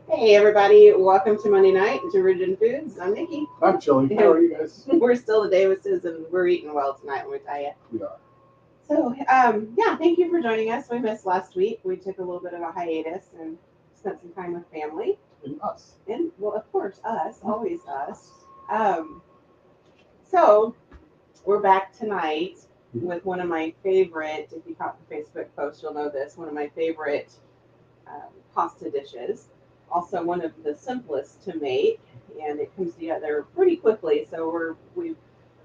Hey everybody, welcome to Monday night to Rigid Foods. I'm Nikki. I'm chilling. How are you guys? We're still the Davises and we're eating well tonight, let me tell you. We are. So, yeah, thank you for joining us. We missed last week. We took a little bit of a hiatus and spent some time with family. And us. And, well, of course, us, always us. Um, so, we're back tonight with one of my favorite, if you caught the Facebook post, you'll know this, one of my favorite pasta dishes. Also, one of the simplest to make, and it comes together pretty quickly. So we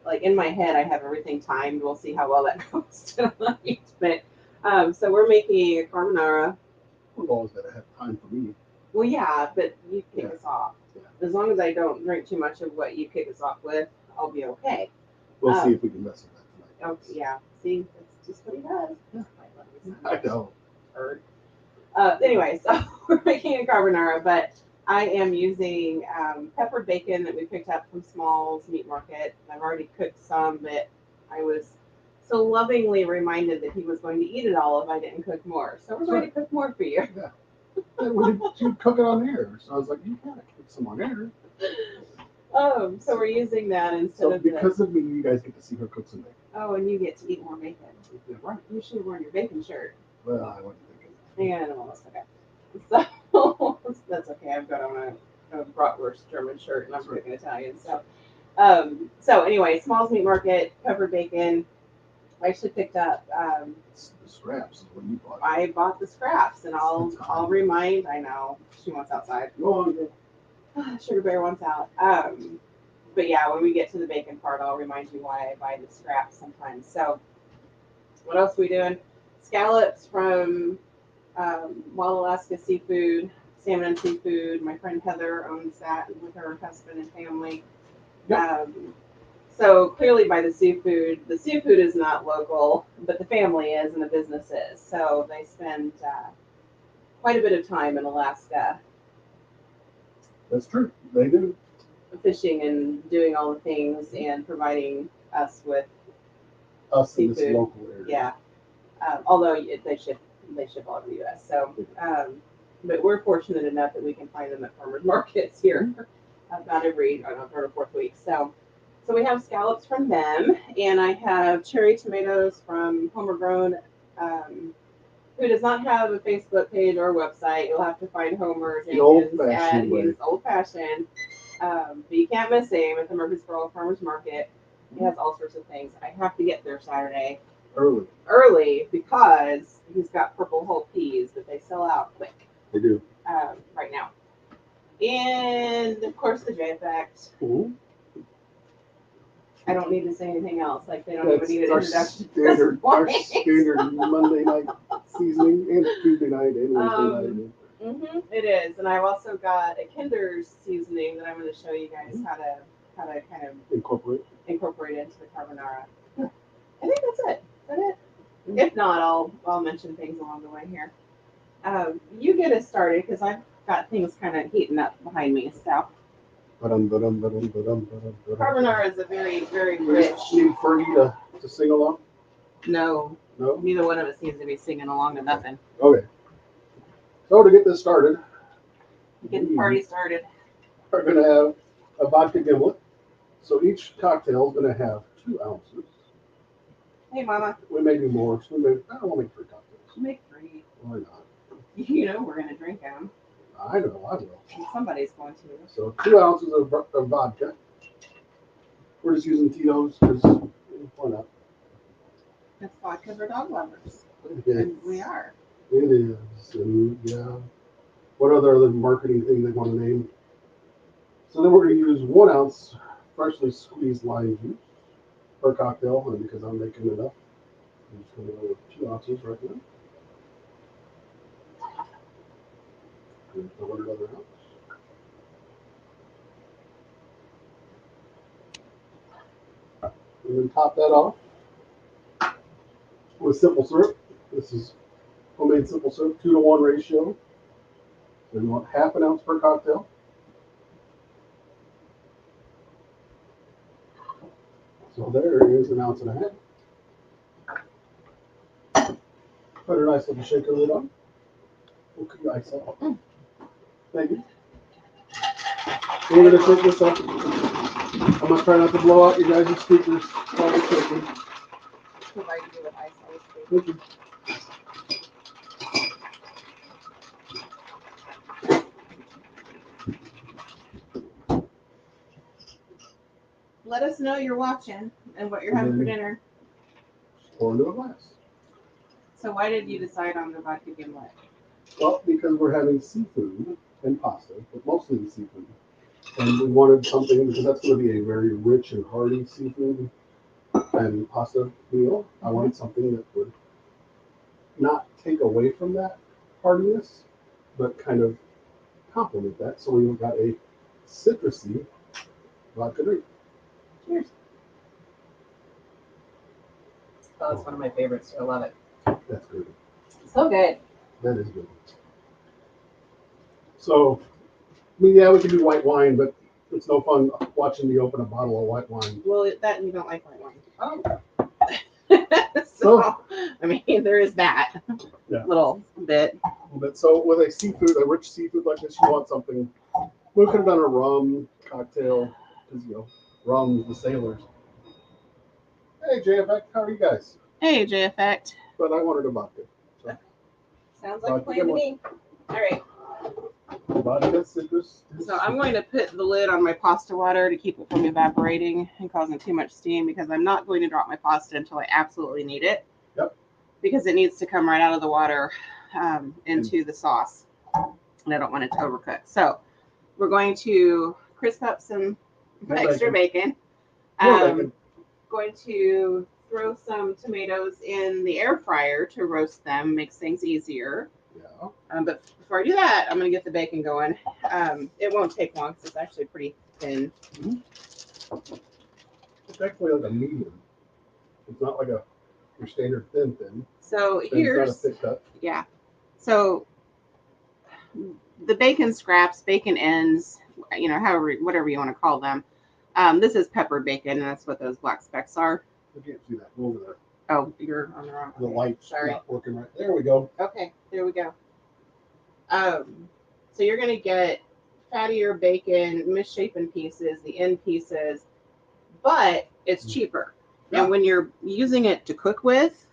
like in my head, I have everything timed. We'll see how well that goes tonight. But so we're making a carbonara. We've always got to have time for me. Well, yeah, but you kick Yeah. us off. Yeah. As long as I don't drink too much of what you kick us off with, I'll be okay. We'll see if we can mess with that tonight. Oh, yeah. See, that's just what he does. Yeah. I know. Heard. Anyway, so we're making a carbonara, but I am using peppered bacon that we picked up from Small's Meat Market. I've already cooked some, but I was so lovingly reminded that he was going to eat it all if I didn't cook more. So we're going to cook more for you. Yeah. You cook it on air. So I was like, you gotta cook some on air. So we're using that instead So of because of me, you guys get to see her cook some bacon. Oh, and you get to eat more bacon. Yeah, right. You should have worn your bacon shirt. Well, I wasn't thinking. Yeah, no, that's okay. So that's okay. I've got on a bratwurst German shirt, and I'm cooking Italian. So anyway, Smalls Meat Market, peppered bacon. I actually picked up. The scraps is what you bought. I bought the scraps, and I'll remind. I know she wants outside. Go on. Sugar Bear wants out. But yeah, when we get to the bacon part, I'll remind you why I buy the scraps sometimes. So, what else are we doing? Scallops from Wild Alaska Seafood, Salmon and Seafood. My friend Heather owns that with her husband and family. Yep. So clearly by the seafood is not local, but the family is and the business is. So they spend quite a bit of time in Alaska. That's true. They do. Fishing and doing all the things and providing us with seafood. In this local area. Yeah. Although they ship all over the U.S. So, but we're fortunate enough that we can find them at farmers markets here about every third or fourth week. So we have scallops from them, and I have cherry tomatoes from Homer Grown, who does not have a Facebook page or website. You'll have to find Homer Jenkins at his old fashioned. But you can't miss him at the Murfreesboro Farmers Market. He has all sorts of things. I have to get there Saturday. Early because he's got purple whole peas, but they sell out quick. They do. Right now. And of course the J Effect. Mm-hmm. I don't need to say anything else. Like they don't even need an introduction. Our standard Monday night seasoning and Tuesday night and Wednesday night. Mm-hmm, it is, and I've also got a Kinder's seasoning that I'm going to show you guys how to kind of incorporate into the carbonara. I think that's it. Is that it? Mm-hmm. If not, I'll mention things along the way here. You get us started because I've got things kind of heating up behind me. So. Carbonara is a very, very rich. Need Fergie to sing along? No. Neither one of us needs to be singing along to nothing. Okay. So to get this started, get the party started, we're going to have a vodka gimlet. So each cocktail is going to have 2 ounces. Hey, Mama. We may do more. So I don't want to make 3 cocktails. Make 3. Why not? You know we're going to drink them. I know, I will. Somebody's going to. So 2 ounces of vodka. We're just using Tito's because why not? It's vodka for dog lovers. And we are. It is. And yeah. What other marketing thing they want to name? So then we're going to use 1 ounce freshly squeezed lime juice per cocktail. And because I'm making enough, I'm just going to go with 2 ounces right now. And throw another ounce. And then top that off with simple syrup. This is homemade simple syrup, 2-to-1 ratio. So you want 1/2 ounce per cocktail. So there is 1.5 ounces. Put a nice little shaker lid on. We'll cook ice up. Thank you. We're gonna take this up. I'm gonna try not to blow out you guys' speakers while we're cooking. Provide you with ice cream. Thank you. Let us know you're watching and what you're having for dinner. Pour into a glass. So why did you decide on the vodka gimlet? Well, because we're having seafood and pasta, but mostly the seafood. And we wanted something, because that's going to be a very rich and hearty seafood and pasta meal. I wanted something that would not take away from that heartiness, but kind of complement that. So we got a citrusy vodka drink. Cheers. Oh, it's one of my favorites. I love it. That's good. So good. That is good. So, I mean, yeah, we can do white wine, but it's no fun watching me open a bottle of white wine. Well, that you don't like white wine. Oh. So, I mean, there is that little bit. But so with a rich seafood like this, you want something. We could have done a rum cocktail, because rum, the sailors. Hey, JFX, how are you guys? Hey, J Effect. But I wanted a vodka. So. Sounds like a plan to me. All right. Vodka, citrus. So I'm going to put the lid on my pasta water to keep it from evaporating and causing too much steam, because I'm not going to drop my pasta until I absolutely need it. Yep. Because it needs to come right out of the water into the sauce, and I don't want it to overcook. So we're going to crisp up some extra bacon. Going to throw some tomatoes in the air fryer to roast them, makes things easier. Yeah. But before I do that, I'm going to get the bacon going. It won't take long because it's actually pretty thin. Mm-hmm. It's actually like a medium. It's not like your standard thin. So here's not a thick cut. Yeah. So the bacon scraps, bacon ends, whatever you want to call them. This is pepper bacon, and that's what those black specks are. I can't see that. Go over there. Oh, you're on the wrong. The light's not working right. There we go. Okay, there we go. So you're gonna get fattier bacon, misshapen pieces, the end pieces, but it's cheaper. Yeah. And when you're using it to cook with,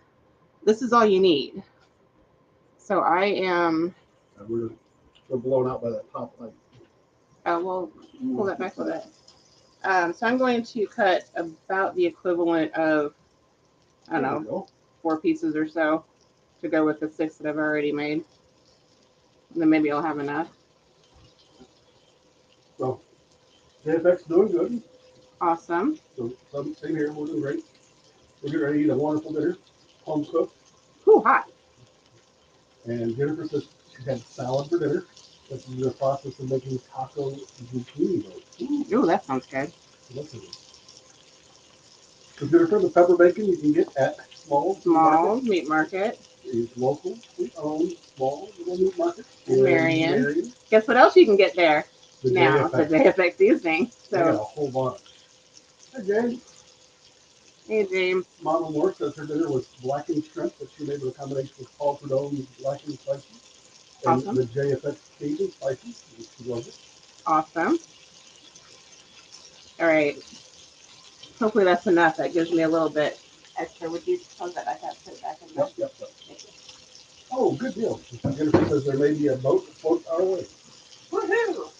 this is all you need. So I am. We're blown out by that top light. We'll pull that back a little bit. So I'm going to cut about the equivalent of, I don't know, 4 pieces or so to go with the 6 that I've already made. And then maybe I'll have enough. So, JFX doing good. Awesome. So, same here. We're doing great. We're getting ready to eat a wonderful dinner. Home cooked. Ooh, hot. And Jennifer says she had salad for dinner. This is the process of making taco zucchini roast. Ooh, that sounds good. So Jennifer, the pepper bacon you can get at small meat market. Is local, owned, small little meat market in Marion. Guess what else you can get there? The JFX seasoning. So I got a whole bunch. Hey James. Hey James. Mama Moore says her dinner was blackened shrimp that she made with a combination of Paul Prudhomme's blackened spices and the JFX Cajun spices. She loves it. Awesome. All right. Hopefully that's enough. That gives me a little bit extra. Would you close that back up? Put it back in there? Yep. Oh, good deal. Jennifer says there may be a boat that floats our way. Woohoo!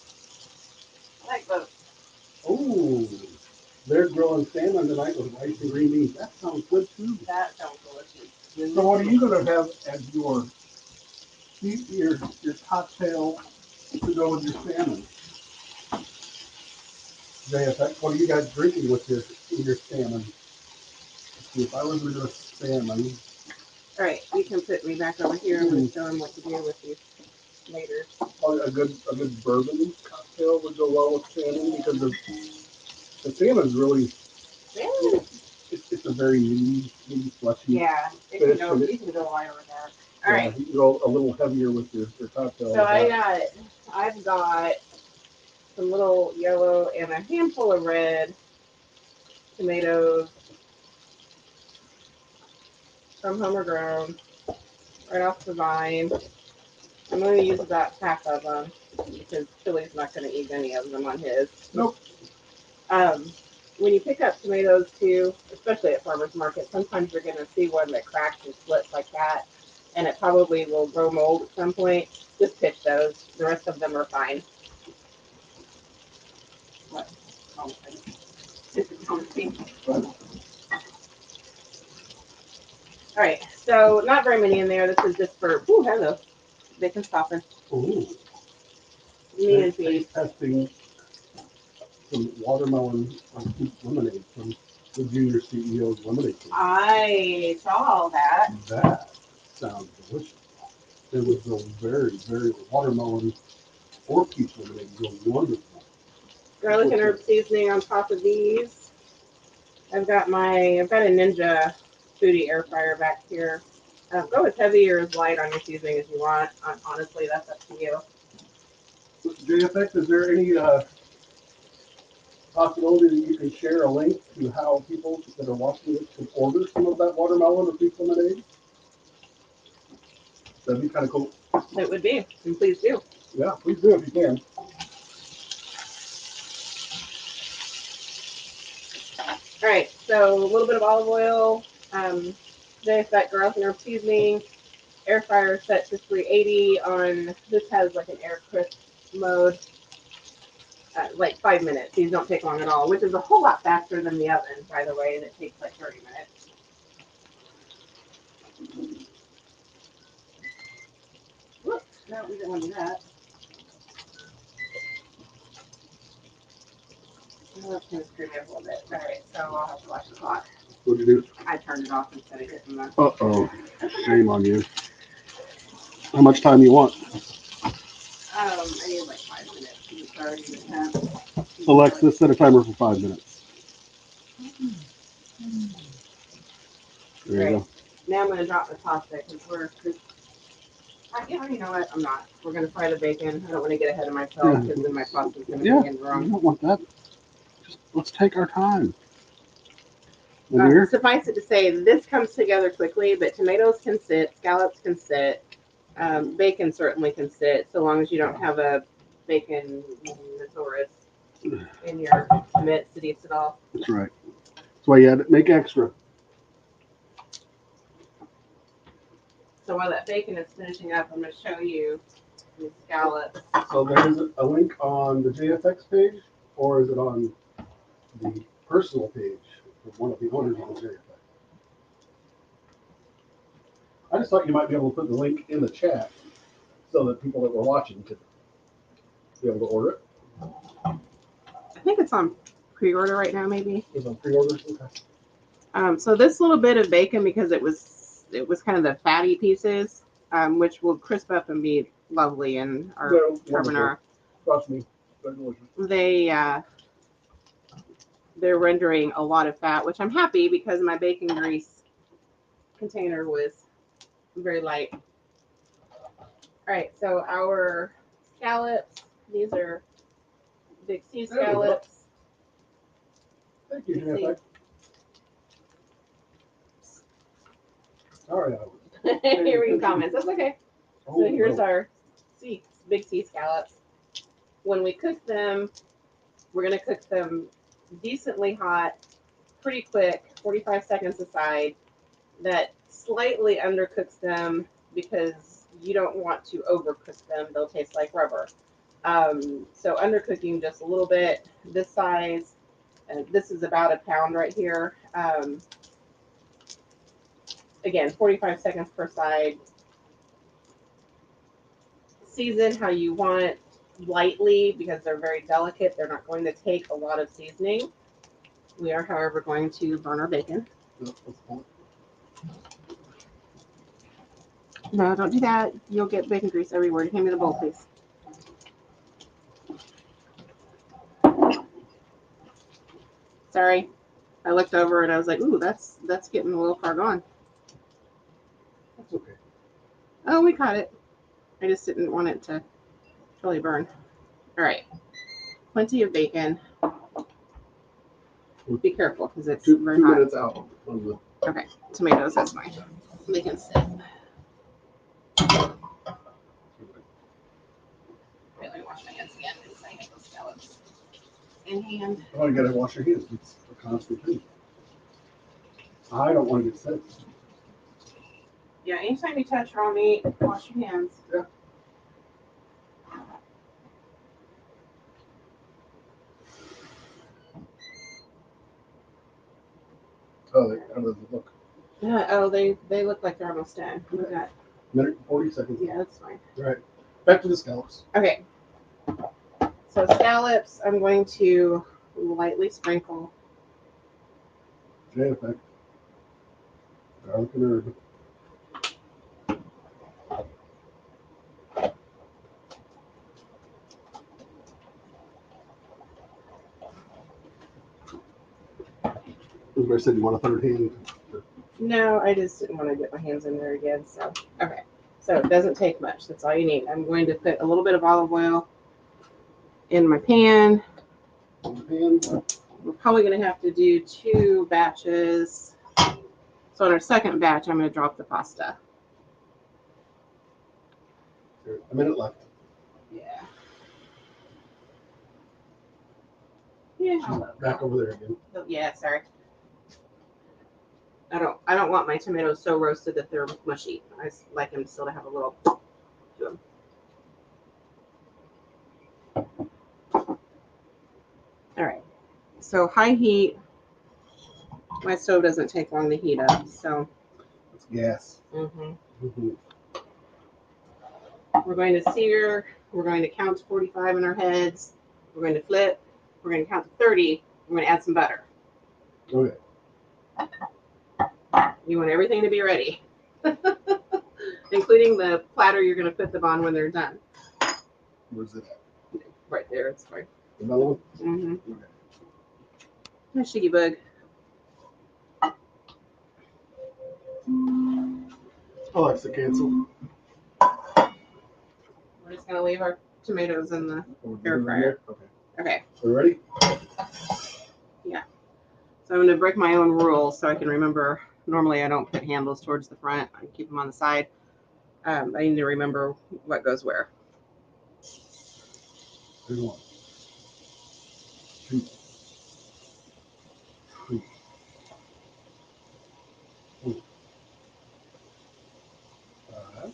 I like boats. Oh, they're grilling salmon tonight with rice and green beans. That sounds good too. That sounds delicious. So what are you going to have as your cocktail to go with your salmon? JFX, what are you guys drinking with your salmon? If I was to do a salmon. All right, you can put me back over here and show them what to do with these later. A good bourbon cocktail would go well with salmon because the salmon's really. It's a very meaty, fleshy. Yeah, you can go lighter with that. All right. You can go a little heavier with your cocktail. So I've got some little yellow and a handful of red tomatoes from Homer Grown, right off the vine. I'm going to use about half of them because Chili's not going to eat any of them on his. Nope. When you pick up tomatoes too, especially at farmers market, sometimes you're going to see one that cracks and splits like that, and it probably will grow mold at some point. Just pitch those. The rest of them are fine. What? Oh, all right, so not very many in there. This is just for, ooh, hello, bacon stopping. Ooh. Me and Pete. Testing some watermelon lemonade from the junior CEO's lemonade. I saw that. That sounds delicious. It was a very, very watermelon or peach lemonade. It was wonderful. Garlic and herb seasoning on top of these. I've got a Ninja Foodie air fryer back here. Go as heavy or as light on your seasoning as you want. Honestly, that's up to you. JFX, is there any possibility that you can share a link to how people that are watching this can order some of that watermelon or peach lemonade? That'd be kind of cool. It would be, and please do. Yeah, please do if you can. All right, so a little bit of olive oil. There's that garlic and herb seasoning. Air fryer set to 380 on, this has like an air crisp mode. Like 5 minutes. These don't take long at all, which is a whole lot faster than the oven, by the way, and it takes like 30 minutes. Whoops, no, we didn't want to do that. Oh, that's going to screw me up a little bit. All right, so I'll have to watch the clock. What'd you do? I turned it off instead of hitting the. Uh-oh. Shame on you. How much time do you want? I need like 5 minutes. It's already the 10th. Alexa, set a timer for 5 minutes. There you go. Now I'm going to drop the pasta because you know what? I'm not. We're going to fry the bacon. I don't want to get ahead of myself because then my pasta's going to be in the wrong. You don't want that. Just let's take our time. Suffice it to say, this comes together quickly, but tomatoes can sit, scallops can sit, bacon certainly can sit, so long as you don't have a bacon thesaurus in your mitts that eats it all. That's right. That's why you had to make extra. So while that bacon is finishing up, I'm going to show you the scallops. So there's a link on the JFX page, or is it on the personal page of one of the owners of the JFX? I just thought you might be able to put the link in the chat so that people that were watching could be able to order it. I think it's on pre-order right now, maybe. It's on pre-order. Okay. So this little bit of bacon, because it was kind of the fatty pieces, which will crisp up and be lovely in our carbonara. Trust me, they're They're delicious. rendering a lot of fat, which I'm happy because my bacon grease container was very light. All right, so our scallops, these are big sea scallops. Thank you, JFX. Sorry, You're reading comments. That's okay. So here's our big sea scallops. When we cook them, we're going to cook them decently hot, pretty quick, 45 seconds aside. That slightly undercooks them because you don't want to overcook them. They'll taste like rubber. So undercooking just a little bit. This size, this is about a pound right here. Again, 45 seconds per side. Season how you want, lightly, because they're very delicate. They're not going to take a lot of seasoning. We are, however, going to burn our bacon. No, don't do that. You'll get bacon grease everywhere. Hand me the bowl, please. Sorry. I looked over and I was like, ooh, that's getting a little far gone. That's okay. Oh, we caught it. I just didn't want it to really burn. All right. Plenty of bacon. Be careful because it's very hot. 2 minutes out. Okay. Tomatoes, that's fine. They can sit. wash my hands again because I have those scallops in hand. Oh, you gotta wash your hands. It's a constant thing. I don't want to get sick. Yeah, anytime you touch raw meat, wash your hands. Yeah. Oh, how does it look? Yeah, oh, they look like they're almost done. Look at that. Minute and 40 seconds. Yeah, that's fine. All right. Back to the scallops. Okay. So scallops, I'm going to lightly sprinkle. J effect. Garlic and herb. Everybody said you want a third hand. No, I just didn't want to get my hands in there again. So, okay. So it doesn't take much. That's all you need. I'm going to put a little bit of olive oil in my pan. On the pan. We're probably going to have to do 2 batches. So on our second batch, I'm going to drop the pasta. A minute left. Yeah. Yeah. Back over there again. Oh, yeah, sorry. I don't want my tomatoes so roasted that they're mushy. I like them still to have a little to them. All right. So high heat. My stove doesn't take long to heat up, so. It's gas. We're going to sear. We're going to count to 45 in our heads. We're going to flip. We're going to count to 30. We're going to add some butter. Okay. You want everything to be ready, including the platter you're going to put them on when they're done. Where's it at? Right there. It's fine. Another one? Mm-hmm. Okay. Nice shiggy bug. Alexa, cancel. We're just going to leave our tomatoes in the air Right fryer. there? Okay. Okay. Are we ready? Yeah. So I'm going to break my own rule so I can remember. Normally I don't put handles towards the front. I keep them on the side. I need to remember what goes where. Here's 1. 2. 3. 4. 5.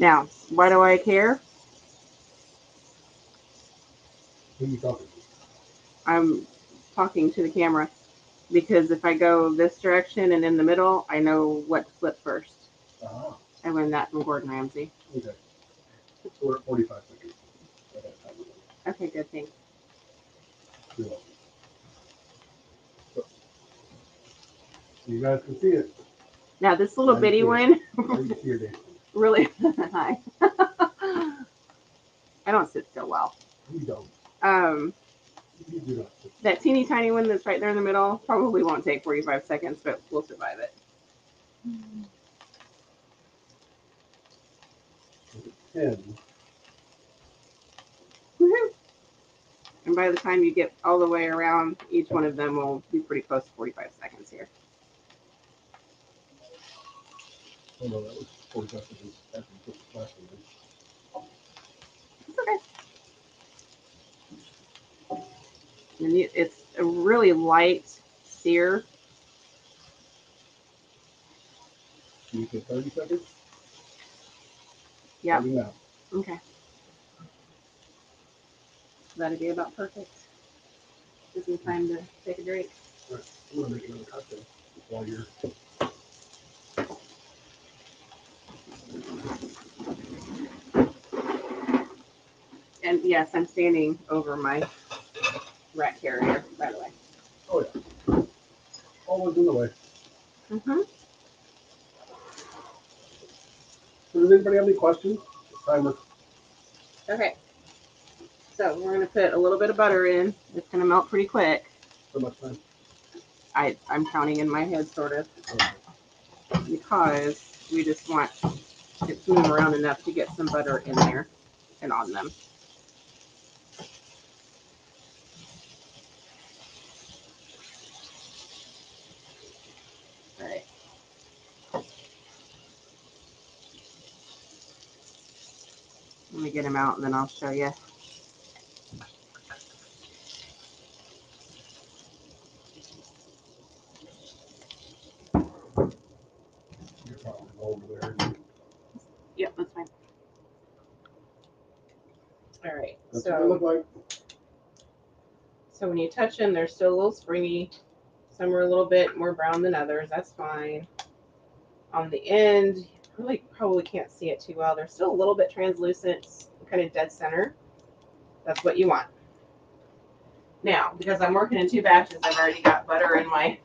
Now, why do I care? Who are you talking to? I'm talking to the camera because if I go this direction and in the middle, I know what to flip first. Ah. I learned that from Gordon Ramsay. Okay. So we're at 45 seconds. Okay, good, thanks. You're welcome. So you guys can see it. Now, this little I bitty see it. one, Or you can see your day. really, hi. I don't sit still well. You don't. You do not. That teeny tiny one that's right there in the middle probably won't take 45 seconds, but we'll survive it. 10. Woohoo! And by the time you get all the way around, each one of them will be pretty close to 45 seconds here. Oh no, that was 45 seconds after you put the last one in. It's okay. And it's a really light sear. You said 30 seconds? Yeah. 30 now. Okay. That'd be about perfect. Gives me time to take a drink. All right. I'm going to make another cocktail while you're. And yes, I'm standing over my rat carrier, by the way. Oh, yeah. Always in the way. Mm-hmm. So does anybody have any questions? Timer. Okay. So we're going to put a little bit of butter in. It's going to melt pretty quick. So much time. I'm counting in my head, sort of, Okay. because we just want it to move around enough to get some butter in there and on them. me get him out and then I'll show you. You're probably over there. Yep, that's fine. All right. That's what they look like. So when you touch them, they're still a little springy. Some are a little bit more brown than others. That's fine. On the end, you probably can't see it too well. They're still a little bit translucent, kind of dead center. That's what you want. Now, because I'm working in 2 batches, I've already got butter in my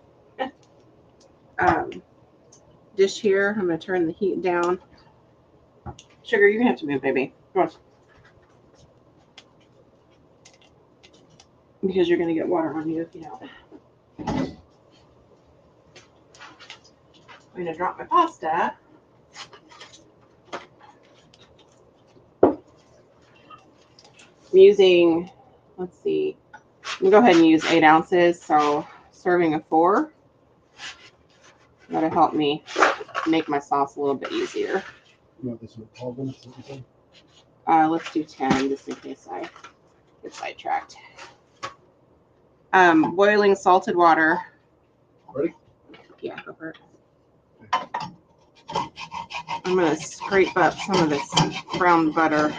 dish here. I'm going to turn the heat down. Sugar, you're going to have to move, baby. Come on. Because you're going to get water on you if you don't. I'm going to drop my pasta. I'm using, let's see, I'm going to go ahead and use 8 ounces. So serving of 4. That'll help me make my sauce a little bit easier. You want this with 12 minutes? Let's do 10 just in case I get sidetracked. Boiling salted water. Ready? Yeah, go for it. I'm going to scrape up some of this brown butter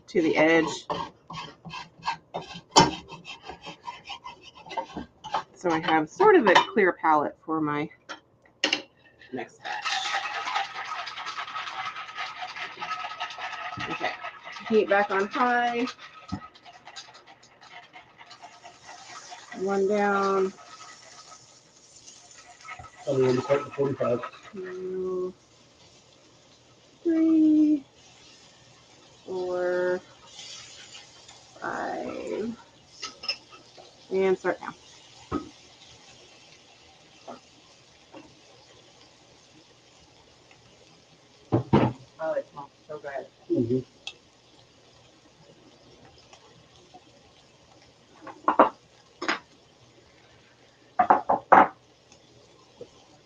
to the edge. So I have sort of a clear palette for my next batch. Okay, heat back on high. 1 down. Tell me when to start the 45. 2, 3, 4, 5, and start now. Oh, it smells so good. Mm-hmm.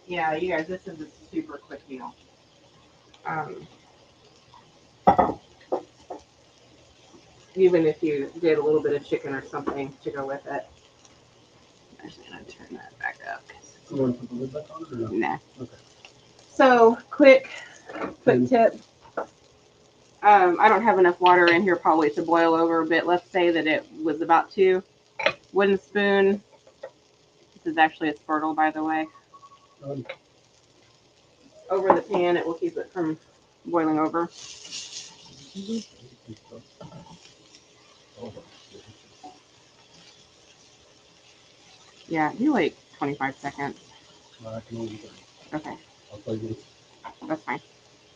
Yeah, you guys, this is a super quick meal. Even if you did a little bit of chicken or something to go with it. I'm actually going to turn that back up. You want to put the lid back on it or no? Nah. Okay. So, quick tip. I don't have enough water in here probably to boil over a bit. Let's say that it was about 2. Wooden spoon. This is actually a spurtle, by the way. Over the pan, it will keep it from boiling over. Yeah, do like 25 seconds. I can only do 30. Okay. I'll tell you. That's fine.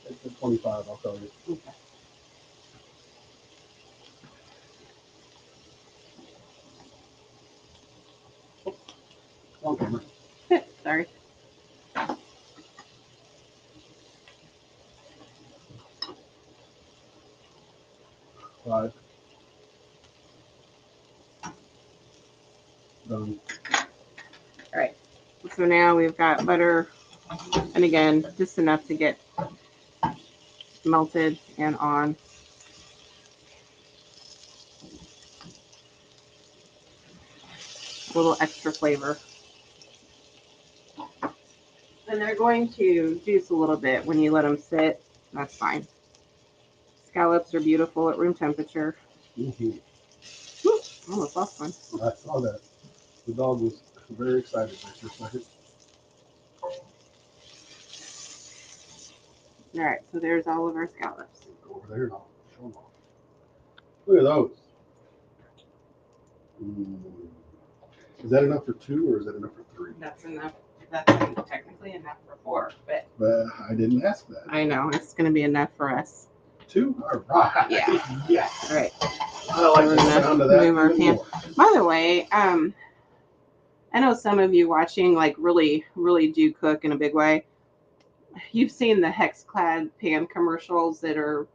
It's at 25, I'll tell you. Okay. On camera. Sorry. Five. Done. All right. So now we've got butter, and again, just enough to get melted and on. A little extra flavor. And they're going to juice a little bit when you let them sit. That's fine. Scallops are beautiful at room temperature. Mm-hmm. Woo, almost lost one. I saw that. The dog was very excited there for a second. All right, so there's all of our scallops. Go over there and I'll show them all. Look at those. Is that enough for 2 or is that enough for 3? That's enough. That's technically enough for 4, But I didn't ask that. I know it's going to be enough for us. 2? All right. Yeah. Yes. All right. I like the sound of that. Move our even pan. more. By the way, I know some of you watching like really do cook in a big way. You've seen the hex-clad pan commercials that are,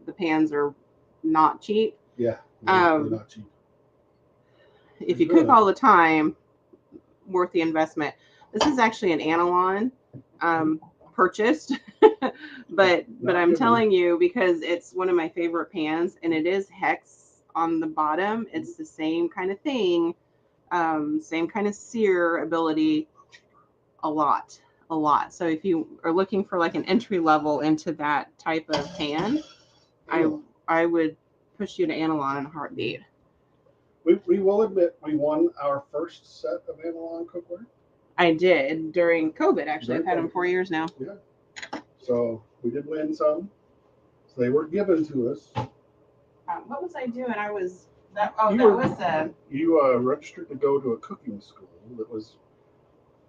the pans are not cheap. Yeah. They're not cheap. If you cook all the time, worth the investment. This is actually an Analon purchased, but I'm telling you, because it's one of my favorite pans, and it is hex on the bottom. It's the same kind of thing, same kind of sear ability. A lot. So if you are looking for like an entry level into that type of pan, I would push you to Analon in a heartbeat. We will admit we won our first set of Analon cookware. I did during COVID, actually. I've had them 4 years now. Yeah. So we did win some. So they were given to us. What was I doing? You registered to go to a cooking school that was,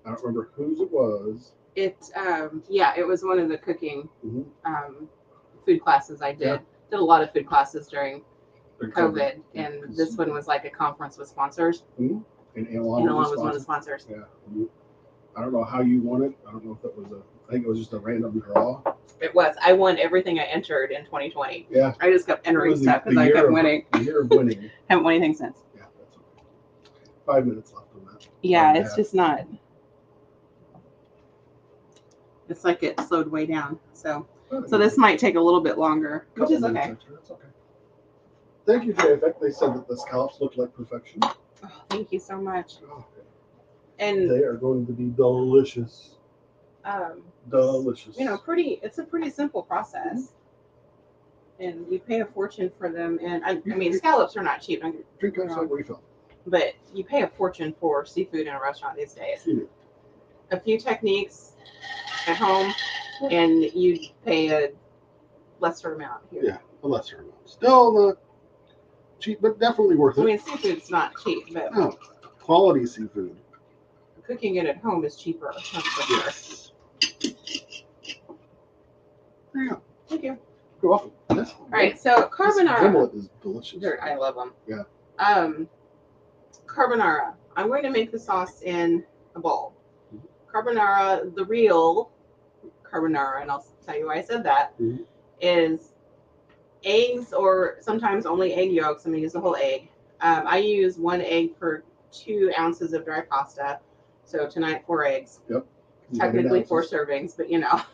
I don't remember whose it was. It was one of the cooking food classes I did. Yeah. Did a lot of food classes during COVID, and this one was like a conference with sponsors. Mm-hmm. And Analon was one of the sponsors. Yeah. I don't know how you won it. I don't know if that was I think it was just a random draw. It was. I won everything I entered in 2020. Yeah. I just kept entering stuff because I kept winning. The year of winning. Haven't won anything since. Yeah, that's okay. 5 minutes left on that. Yeah, it's just not. It's like it slowed way down. So this might take a little bit longer, which is okay. That's okay. Thank you, JFX. They said that the scallops look like perfection. Oh, thank you so much. Oh, and they are going to be delicious. Delicious. It's a pretty simple process. And you pay a fortune for them. And I mean, scallops are not cheap. Drink outside refill. But you pay a fortune for seafood in a restaurant these days. A few techniques at home, and you pay a lesser amount here. Yeah, a lesser amount. Still not cheap, but definitely worth it. I mean, seafood's not cheap, but quality seafood. Cooking it at home is cheaper. That's for sure. Yes. Yeah. Thank you. You're welcome. Yes. All right, so carbonara. Gimlet is delicious. I love them. Yeah. Carbonara. I'm going to make the sauce in a bowl. Carbonara, the real carbonara, and I'll tell you why I said that, is eggs, or sometimes only egg yolks. I'm going to use the whole egg. I use 1 egg per 2 ounces of dry pasta. So tonight, 4 eggs. Yep. Technically 4 servings, but Yeah.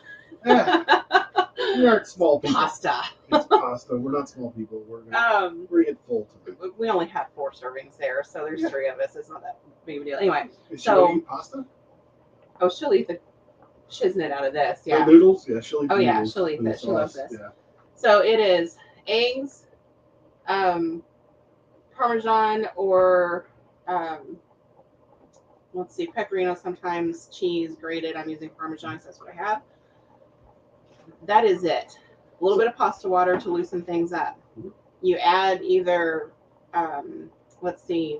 We aren't small people. Pasta. It's pasta. We're not small people. We're gonna get full today. We only have 4 servings there, so there's 3 of us. It's not that big of a deal. Anyway, she'll eat pasta? Oh, she'll eat the shiznit out of this. Yeah. Noodles? Yeah, she'll eat. Oh yeah, she'll eat this. She loves this. Yeah. So it is eggs, Parmesan, or let's see, pecorino, sometimes cheese grated. I'm using Parmesan, so that's what I have. That is it. A little bit of pasta water to loosen things up. You add either, let's see,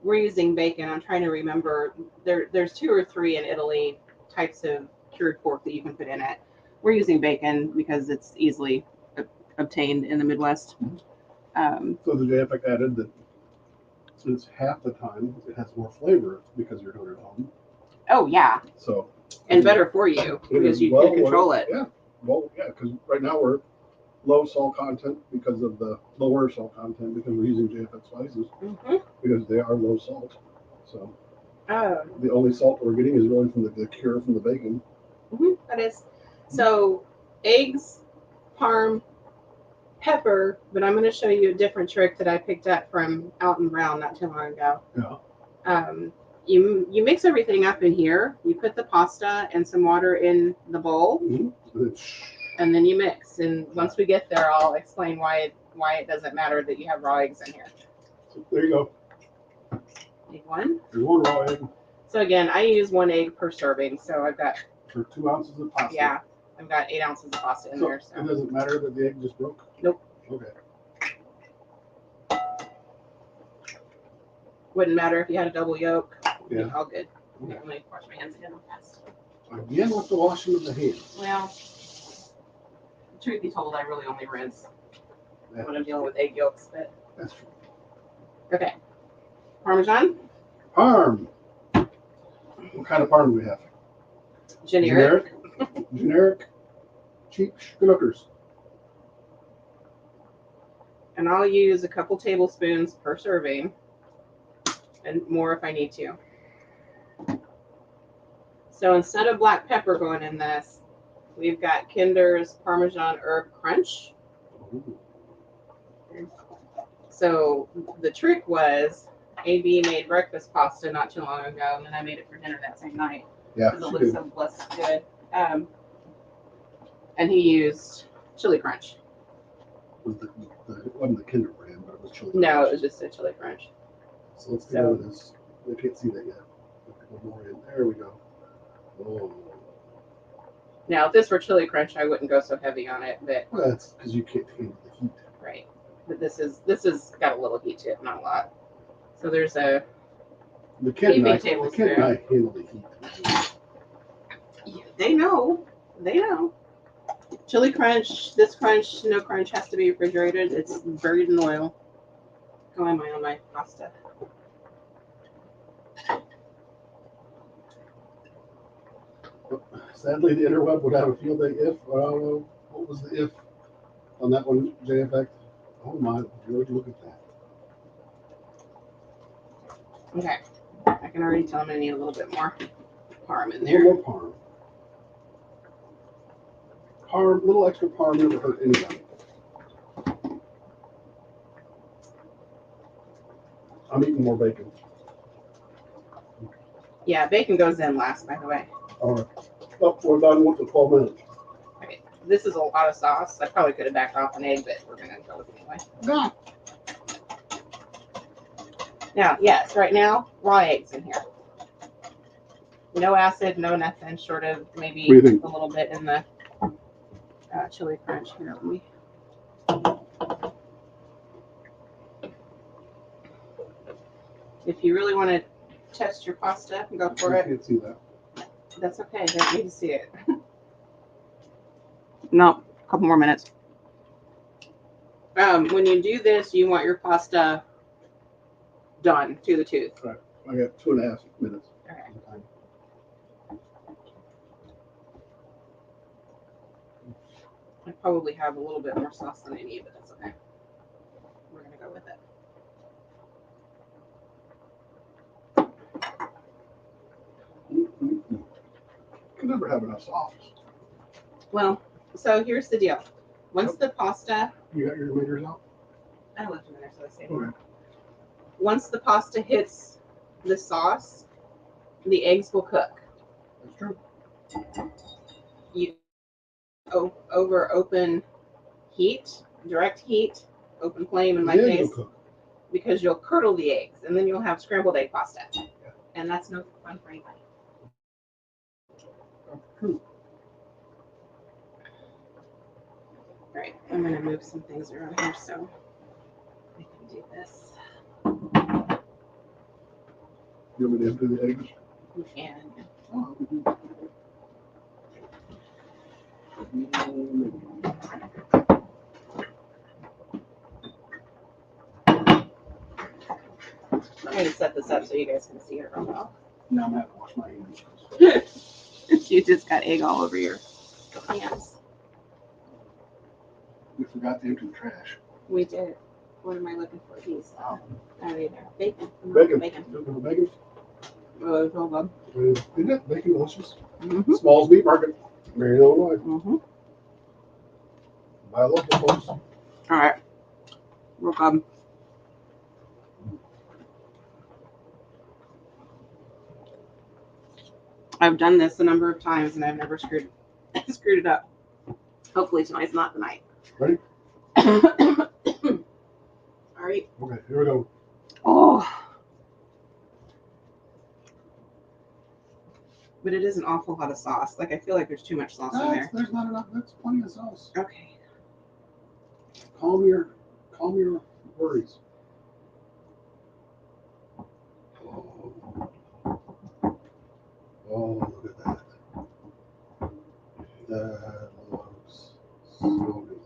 we're using bacon. I'm trying to remember. There's 2 or 3 in Italy types of cured pork that you can put in it. We're using bacon because it's easily obtained in the Midwest. So the JFX added that since half the time it has more flavor because you're doing it at home. Oh yeah. So. And better for you because you can control it. Yeah. Well, yeah, because right now we're low salt content because of the lower salt content because we're using JFX spices because they are low salt. So the only salt we're getting is really from the cure from the bacon. That is. So eggs, parm, pepper, but I'm going to show you a different trick that I picked up from Alton Brown not too long ago. Yeah. You mix everything up in here. You put the pasta and some water in the bowl, and then you mix. And once we get there, I'll explain why it doesn't matter that you have raw eggs in here. So there you go. Egg 1. There's 1 raw egg. So again, I use 1 egg per serving. So I've got for 2 ounces of pasta. Yeah, I've got 8 ounces of pasta in there. So it doesn't matter that the egg just broke. Nope. Okay. Wouldn't matter if you had a double yolk. Yeah. All good. Okay, let me wash my hands again real fast. Again with the washing of the hands. Well, truth be told, I really only rinse when I'm dealing with egg yolks, but that's true. Okay. Parmesan? Parm. What kind of parm do we have? Generic. Generic. Cheap schnookers. And I'll use a couple tablespoons per serving, and more if I need to. So instead of black pepper going in this, we've got Kinder's Parmesan Herb Crunch. Ooh. So the trick was AB made breakfast pasta not too long ago, and then I made it for dinner that same night Yeah, because it looks so blessed good. And he used chili crunch. It wasn't the Kinder brand, but it was chili. No, crunch. it was just a chili crunch. So let's get rid of this. I can't see that yet. One more in. There we go. Oh. Now, if this were chili crunch, I wouldn't go so heavy on it, but Well, that's because you can't handle the heat. right. But this is got a little heat to it, not a lot. So there's a The kid and I tablespoon. handle the heat. Yeah, they know. Chili crunch, this crunch, no crunch has to be refrigerated. It's buried in oil. Go on my pasta. Sadly, the interweb would have a field day if. What was the if on that one, JFX? Oh my, Lord, look at that. Okay. I can already tell I'm going to need a little bit more parm in A there. little more parm. Parm, little extra parm never hurt anybody. I'm eating more bacon. Yeah, bacon goes in last, by the way. All right. Oh, we're done with the 12 minutes. Okay. This is a lot of sauce. I probably could have backed off an egg, but we're going to go with it anyway. Yeah. Now, yes, right now, raw eggs in here. No acid, no nothing, short of maybe a little bit in the chili crunch. Here, let me. If you really want to test your pasta, go for I it. can't see that. That's okay. I don't need to see it. No, a couple more minutes. When you do this, you want your pasta done to the tooth. Right. I got 2.5 minutes. Okay. I probably have a little bit more sauce than I need, but that's okay. We're going to go with it. You can never have enough sauce. Well, so here's the deal. Once the pasta... You got your tomatoes out? I left them in there, so I saved Okay. them. Once the pasta hits the sauce, the eggs will cook. That's true. You over open heat, direct heat, open flame in my case, because you'll curdle the eggs, and then you'll have scrambled egg pasta. Yeah. And that's no fun for anybody. True. All right, I'm going to move some things around here so I can do this. You want me to empty the eggs? You can. Oh. I'm going to set this up so you guys can see it real well. Now I'm going to have to wash my hands. You just got egg all over your hands. We forgot to empty the trash. We did. What am I looking for? These. Oh. Bacon. Bacon. Bacon. Bacon. Oh, hold on. Isn't it bacon delicious? Mm-hmm. Smalls Meat Market, Marion, Illinois. Mm-hmm. Buy local, folks. All right. We're come. I've done this a number of times and I've never screwed it up. Hopefully tonight's not the night. Ready? All right. Okay, here we go. Oh. But it is an awful lot of sauce. Like, I feel like there's too much sauce in there. There's not enough. That's plenty of sauce. Okay. Calm your worries. Oh, look at that. That looks so good.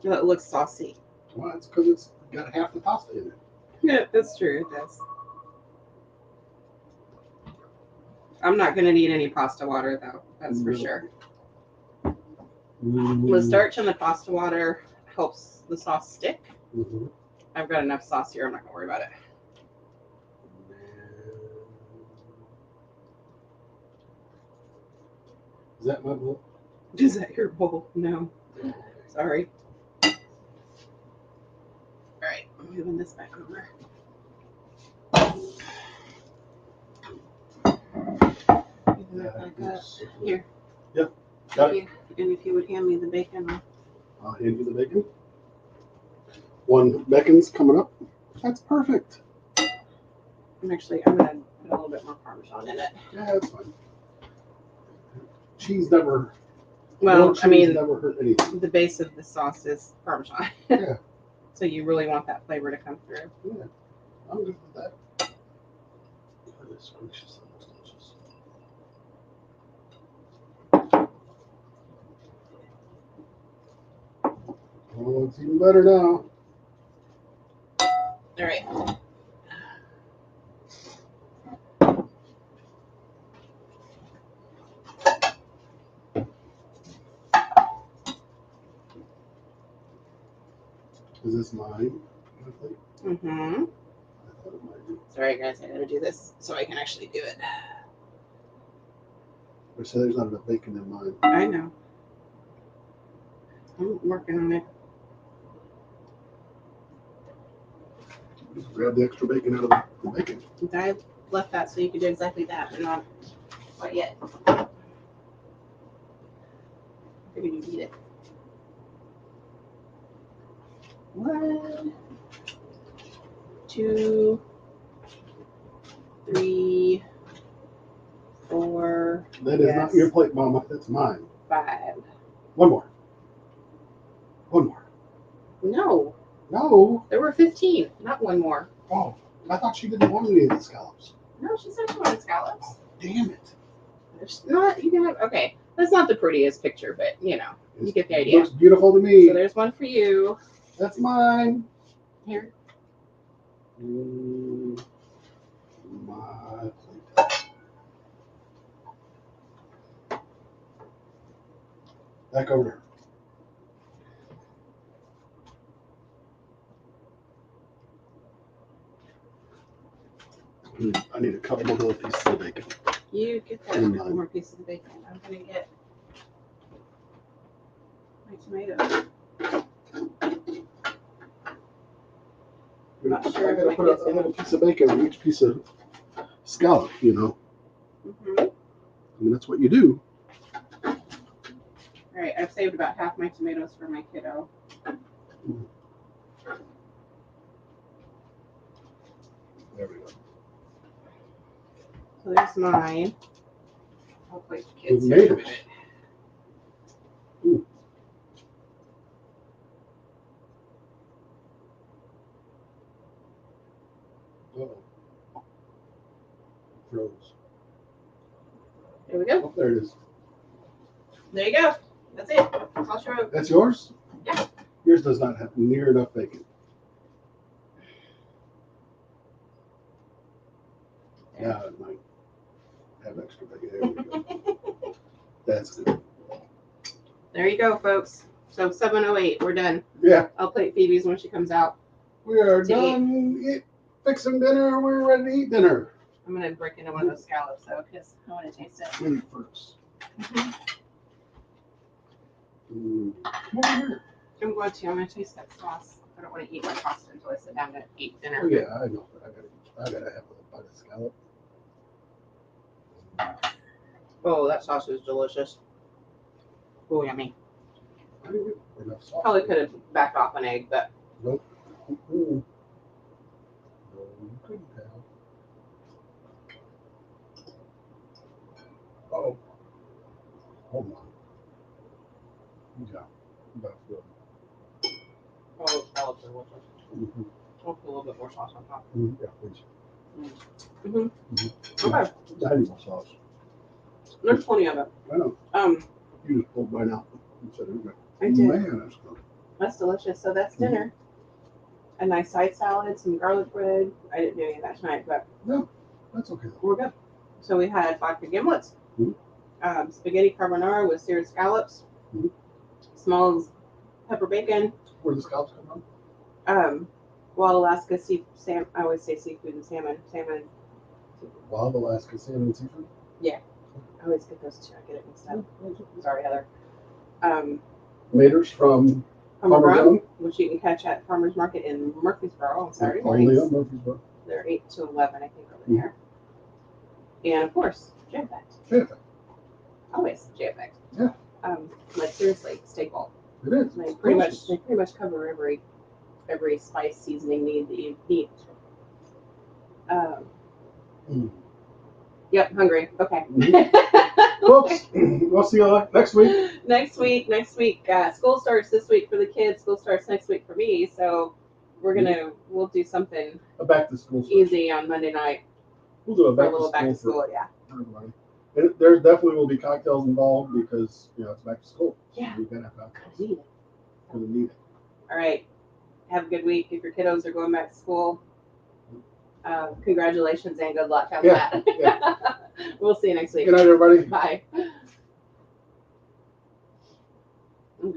Well, it looks saucy. Well, it's because it's got half the pasta in it. Yeah, that's true. It does. I'm not going to need any pasta water, though. That's for sure. The starch in the pasta water helps the sauce stick. Mm-hmm. I've got enough sauce here. I'm not going to worry about it. that my bowl? Is that your bowl? No. Sorry. All right, I'm moving this back over. Moving that back up. Here. Yep. Got it. And if you would hand me the bacon. I'll hand you the bacon. One bacon's coming up. That's perfect. I'm going to put a little bit more Parmesan in it. Yeah, that's fine. Cheese never. Well, cheese I mean, never hurt anything. the base of the sauce is Parmesan. Yeah. So you really want that flavor to come through. Yeah. I'm good with that. Goodness gracious, that looks delicious. Oh, it's even better now. All right. Is this mine? Mm-hmm. I thought it might be. Sorry, guys. I got to do this so I can actually do it. I said there's not enough bacon in mine. I know. I'm working on it. Just grab the extra bacon out of the bacon. I left that so you could do exactly that, but not quite yet. I figured you'd eat it. 1, 2, 3, 4. That is not your plate, Mama. That's mine. 5. One more. One more. No, No. there were 15, not one more. Oh, I thought she didn't want any of the scallops. No, she said she wanted scallops. Damn it. There's not, you can have, okay, that's not the prettiest picture, but you know, you get the It idea. looks beautiful to me. So there's one for you. That's mine. Here. My plate. Back over there. I need a couple more pieces of bacon. You get that couple more pieces of bacon. I'm gonna get my tomatoes. I'm not sure I if gotta my put kids a little piece of bacon on each piece of scallop, you know. Mm-hmm. I mean, that's what you do. All right, I've saved about half my tomatoes for my kiddo. There we go. So there's mine. I'll plate the kids With here in a tomatoes. minute. Ooh. Uh-oh. Froze. There we go. Oh, there it is. There you go. That's it. I'll show you. That's yours? Yeah. Yours does not have near enough bacon. Now it might have extra bacon. There we go. That's good. There you go, folks. So 7:08, we're done. Yeah, I'll plate Phoebe's when she comes out. we are To done fixing dinner. We're ready to eat dinner. I'm gonna break into one of those scallops though, because I want to taste it. Wait first. Mm-hmm. Come over here. I'm gonna taste that sauce. I don't want to eat my pasta until I sit down to eat dinner. Oh yeah, I know. But I gotta have a bite of scallop. Oh, that sauce is delicious. Oh, yummy. I didn't get enough sauce. Probably could have backed off an egg, but Nope. Mm-mm. No, you couldn't have. Oh. Hold on. Yeah. That's good. oh, those scallops are delicious. Mm-hmm. I'll put a little bit more sauce on top. Mm-hmm. Yeah, please. Mm-hmm. Mm-hmm. Okay, I need more sauce. there's plenty of it. I know. You just pulled mine out. You said, okay. I did. Man, that's good. That's delicious. So that's dinner. A nice side salad, some garlic bread. I didn't do any of that tonight, but No, that's okay. we're good. So we had vodka gimlets, Mhm. spaghetti carbonara with seared scallops, Mhm. small pepper bacon, Where the scallops come from? Wild Alaska I always say seafood and salmon. Wild Alaska salmon and seafood? Yeah. I always get those two. I get it mixed up. Sorry, Heather. Maters from Farmer, which you can catch at Farmer's Market in Murfreesboro on Saturday mornings. Only on Murfreesboro. They're 8 to 11, I think, over there. And of course, jam-packed. Jam-packed. Always jam-packed. Yeah. Like seriously, staple. It is. They pretty much cover every spice seasoning need that you need. Yep, hungry. Okay. Folks, we'll see you next week. Next week. School starts this week for the kids. School starts next week for me. So we'll do something A back to school easy on Monday night. We'll do a little back to school. Yeah. Everybody. And there definitely will be cocktails involved because it's back to school. Yeah. So we gotta have cocktails. Need it. Gonna need it. All right. Have a good week. If your kiddos are going back to school, congratulations and good luck. How's that? Yeah. We'll see you next week. Good night, everybody. Bye.